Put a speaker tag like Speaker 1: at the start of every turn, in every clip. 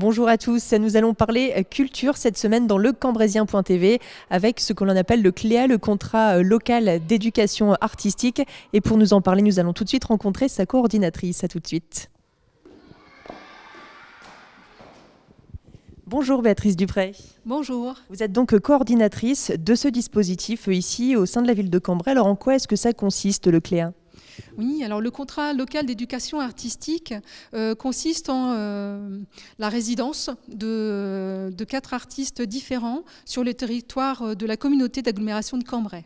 Speaker 1: Bonjour à tous, nous allons parler culture cette semaine dans lecambrézien.tv avec ce que l'on appelle le CLEA, le contrat local d'éducation artistique. Et pour nous en parler, nous allons tout de suite rencontrer sa coordinatrice. À tout de suite. Bonjour Béatrice Dupré.
Speaker 2: Bonjour.
Speaker 1: Vous êtes donc coordinatrice de ce dispositif ici au sein de la ville de Cambrai. Alors en quoi est-ce que ça consiste le CLEA ?
Speaker 2: Oui, alors le contrat local d'éducation artistique consiste en la résidence de 4 artistes différents sur le territoire de la communauté d'agglomération de Cambrai.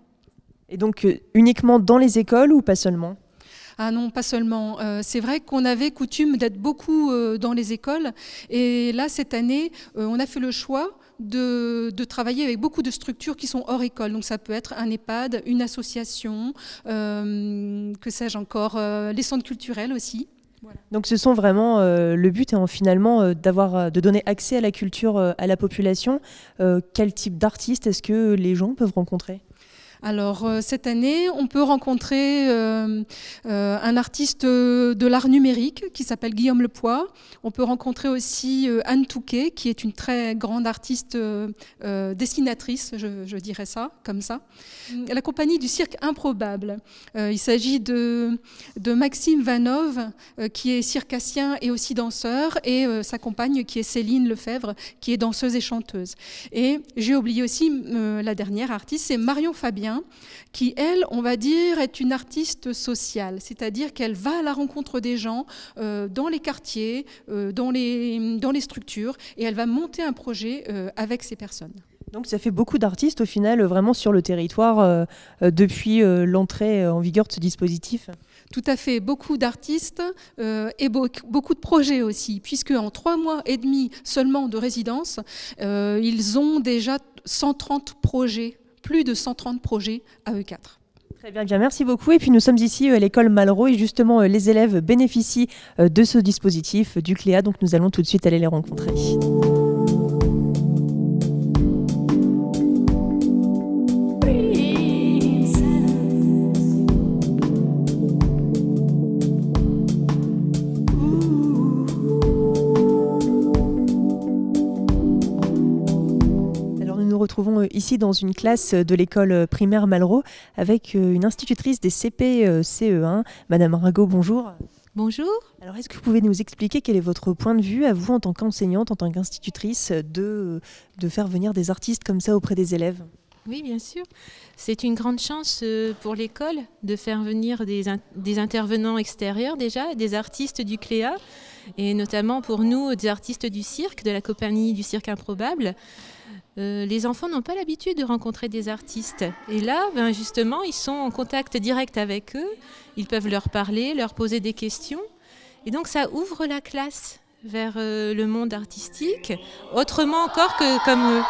Speaker 1: Et donc uniquement dans les écoles ou pas seulement ?
Speaker 2: Ah non, pas seulement. C'est vrai qu'on avait coutume d'être beaucoup dans les écoles. Et là, cette année, on a fait le choix de travailler avec beaucoup de structures qui sont hors école. Donc ça peut être un EHPAD, une association, que sais-je encore, les centres culturels aussi. Voilà.
Speaker 1: Donc ce sont vraiment, le but est finalement de donner accès à la culture à la population. Quel type d'artistes est-ce que les gens peuvent rencontrer ?
Speaker 2: Alors cette année, on peut rencontrer un artiste de l'art numérique qui s'appelle Guillaume Lepoix. On peut rencontrer aussi Anne Touquet, qui est une très grande artiste dessinatrice, je dirais ça, comme ça. La compagnie du cirque Improbable. Il s'agit de Maxime Vanov, qui est circassien et aussi danseur, et sa compagne qui est Céline Lefebvre, qui est danseuse et chanteuse. Et j'ai oublié aussi la dernière artiste, c'est Marion Fabien, qui, elle, on va dire, est une artiste sociale, c'est-à-dire qu'elle va à la rencontre des gens dans les quartiers, dans les structures, et elle va monter un projet avec ces personnes.
Speaker 1: Donc ça fait beaucoup d'artistes au final, vraiment sur le territoire, depuis l'entrée en vigueur de ce dispositif.
Speaker 2: Tout à fait, beaucoup d'artistes et beaucoup de projets aussi, puisque en 3 mois et demi seulement de résidence, ils ont déjà 130 projets. Plus de 130 projets à eux 4.
Speaker 1: Très bien, merci beaucoup. Et puis nous sommes ici à l'école Malraux et justement les élèves bénéficient de ce dispositif du CLEA, donc nous allons tout de suite aller les rencontrer. Nous retrouvons ici dans une classe de l'école primaire Malraux avec une institutrice des CP CE1, Madame Rago, bonjour.
Speaker 3: Bonjour.
Speaker 1: Alors est-ce que vous pouvez nous expliquer quel est votre point de vue à vous en tant qu'enseignante, en tant qu'institutrice, de faire venir des artistes comme ça auprès des élèves ?
Speaker 3: Oui, bien sûr. C'est une grande chance pour l'école de faire venir des intervenants extérieurs déjà, des artistes du CLEA, et notamment pour nous, des artistes du cirque, de la compagnie du cirque Improbable. Les enfants n'ont pas l'habitude de rencontrer des artistes. Et là, justement, ils sont en contact direct avec eux. Ils peuvent leur parler, leur poser des questions. Et donc, ça ouvre la classe vers le monde artistique. Autrement encore que comme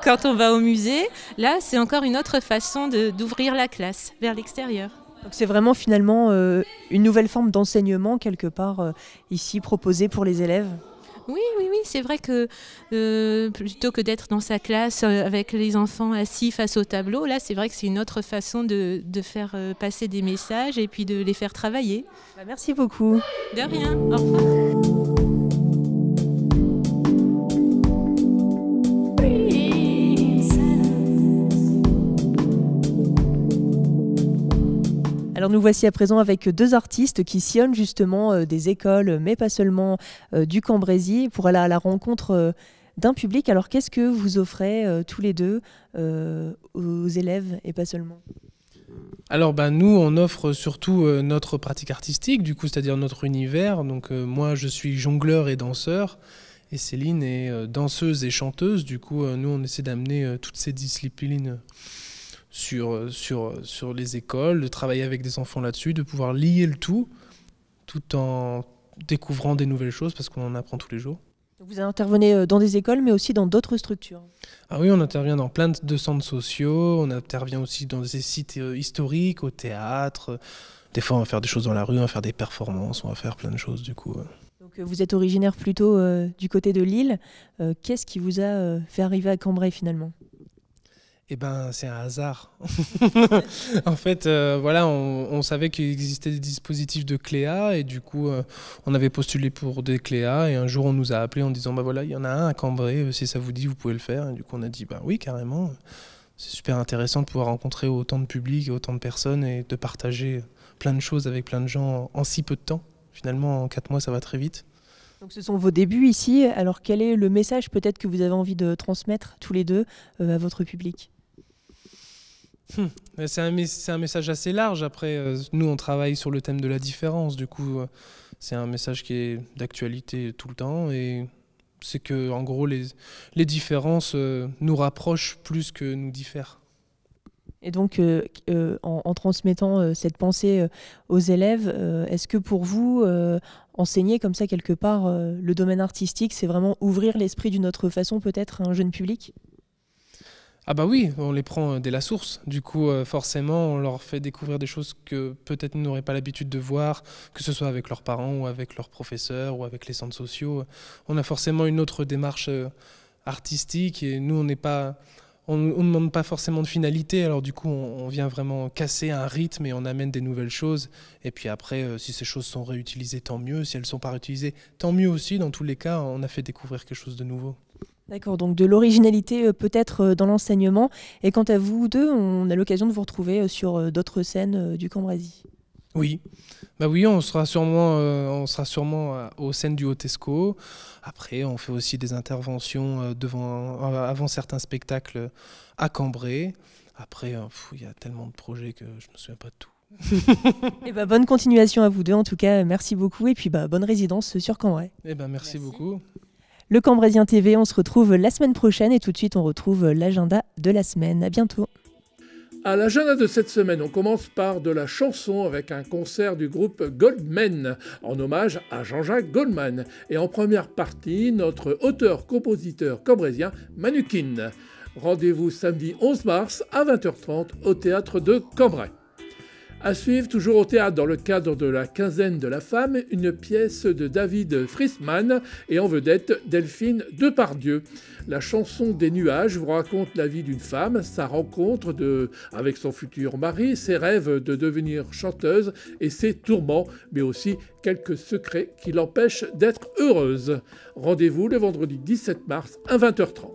Speaker 3: quand on va au musée. Là, c'est encore une autre façon d'ouvrir la classe vers l'extérieur.
Speaker 1: Donc c'est vraiment finalement une nouvelle forme d'enseignement quelque part ici proposée pour les élèves.
Speaker 3: Oui, c'est vrai que plutôt que d'être dans sa classe avec les enfants assis face au tableau, là c'est vrai que c'est une autre façon de faire passer des messages et puis de les faire travailler.
Speaker 1: Merci beaucoup.
Speaker 3: De rien, au revoir.
Speaker 1: Alors nous voici à présent avec 2 artistes qui sillonnent justement des écoles, mais pas seulement du Cambrésis, pour aller à la rencontre d'un public. Alors qu'est-ce que vous offrez tous les deux aux élèves et pas seulement ?
Speaker 4: Alors nous on offre surtout notre pratique artistique, du coup c'est-à-dire notre univers. Donc moi je suis jongleur et danseur et Céline est danseuse et chanteuse. Du coup nous on essaie d'amener toutes ces disciplines sur les écoles, de travailler avec des enfants là-dessus, de pouvoir lier le tout en découvrant des nouvelles choses parce qu'on en apprend tous les jours.
Speaker 1: Vous intervenez dans des écoles mais aussi dans d'autres structures ?
Speaker 4: Ah oui, on intervient dans plein de centres sociaux, on intervient aussi dans des sites historiques, au théâtre. Des fois on va faire des choses dans la rue, on va faire des performances, on va faire plein de choses du coup.
Speaker 1: Donc vous êtes originaire plutôt du côté de Lille. Qu'est-ce qui vous a fait arriver à Cambrai finalement ?
Speaker 4: Eh ben, c'est un hasard. En fait, voilà, on savait qu'il existait des dispositifs de Cléa et du coup, on avait postulé pour des Cléa et un jour, on nous a appelé en disant, bah voilà, il y en a un à Cambrai, si ça vous dit, vous pouvez le faire. Et du coup, on a dit, bah oui, carrément. C'est super intéressant de pouvoir rencontrer autant de public et autant de personnes et de partager plein de choses avec plein de gens en si peu de temps. Finalement, en 4 mois, ça va très vite.
Speaker 1: Donc ce sont vos débuts ici. Alors quel est le message peut-être que vous avez envie de transmettre tous les deux à votre public ?
Speaker 4: C'est un message assez large. Après, nous, on travaille sur le thème de la différence. Du coup, c'est un message qui est d'actualité tout le temps. Et c'est que, en gros, les différences nous rapprochent plus que nous diffèrent.
Speaker 1: Et donc, en transmettant cette pensée aux élèves, est-ce que pour vous, enseigner comme ça quelque part le domaine artistique, c'est vraiment ouvrir l'esprit d'une autre façon peut-être à un jeune public ?
Speaker 4: Ah bah oui, on les prend dès la source. Du coup, forcément, on leur fait découvrir des choses que peut-être ils n'auraient pas l'habitude de voir, que ce soit avec leurs parents ou avec leurs professeurs ou avec les centres sociaux. On a forcément une autre démarche artistique et nous, on ne demande pas forcément de finalité. Alors du coup, on vient vraiment casser un rythme et on amène des nouvelles choses. Et puis après, si ces choses sont réutilisées, tant mieux. Si elles ne sont pas réutilisées, tant mieux aussi. Dans tous les cas, on a fait découvrir quelque chose de nouveau.
Speaker 1: D'accord, donc de l'originalité peut-être dans l'enseignement. Et quant à vous deux, on a l'occasion de vous retrouver sur d'autres scènes du Cambrésis.
Speaker 4: Oui, bah oui, on sera sûrement aux scènes du Haut-Escaut. Après, on fait aussi des interventions avant certains spectacles à Cambrai. Après, il y a tellement de projets que je ne me souviens pas de tout.
Speaker 1: Et bonne continuation à vous deux, en tout cas, merci beaucoup. Et puis bonne résidence sur Cambrai.
Speaker 4: Merci beaucoup.
Speaker 1: Le Cambraisien TV, on se retrouve la semaine prochaine et tout de suite on retrouve l'agenda de la semaine. À bientôt.
Speaker 5: À l'agenda de cette semaine, on commence par de la chanson avec un concert du groupe Goldman en hommage à Jean-Jacques Goldman. Et en première partie, notre auteur-compositeur cambraisien Manukin. Rendez-vous samedi 11 mars à 20h30 au théâtre de Cambrai. À suivre, toujours au théâtre dans le cadre de la quinzaine de la femme, une pièce de David Friesman et en vedette Delphine Depardieu. La chanson des nuages vous raconte la vie d'une femme, sa rencontre avec son futur mari, ses rêves de devenir chanteuse et ses tourments, mais aussi quelques secrets qui l'empêchent d'être heureuse. Rendez-vous le vendredi 17 mars à 20h30.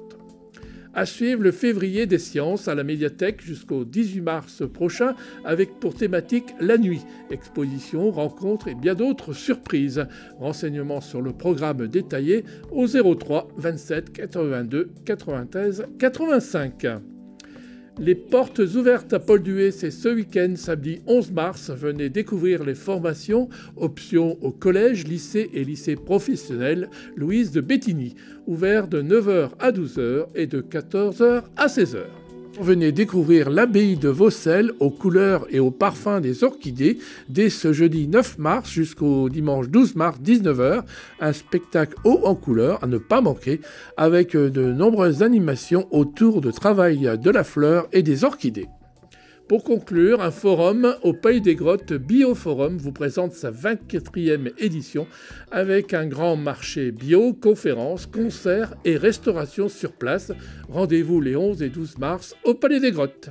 Speaker 5: À suivre le février des sciences à la médiathèque jusqu'au 18 mars prochain avec pour thématique la nuit, exposition, rencontres et bien d'autres surprises. Renseignements sur le programme détaillé au 03 27 82 93 85. Les portes ouvertes à Paul Dué, c'est ce week-end, samedi 11 mars. Venez découvrir les formations, options au collège, lycée et lycée professionnel Louise de Bétigny, ouvert de 9h à 12h et de 14h à 16h. Venez découvrir l'abbaye de Vaucelles aux couleurs et aux parfums des orchidées dès ce jeudi 9 mars jusqu'au dimanche 12 mars 19h. Un spectacle haut en couleurs à ne pas manquer avec de nombreuses animations autour de travail de la fleur et des orchidées. Pour conclure, un forum au Pays des Grottes, Bioforum, vous présente sa 24e édition avec un grand marché bio, conférences, concerts et restauration sur place. Rendez-vous les 11 et 12 mars au Palais des Grottes.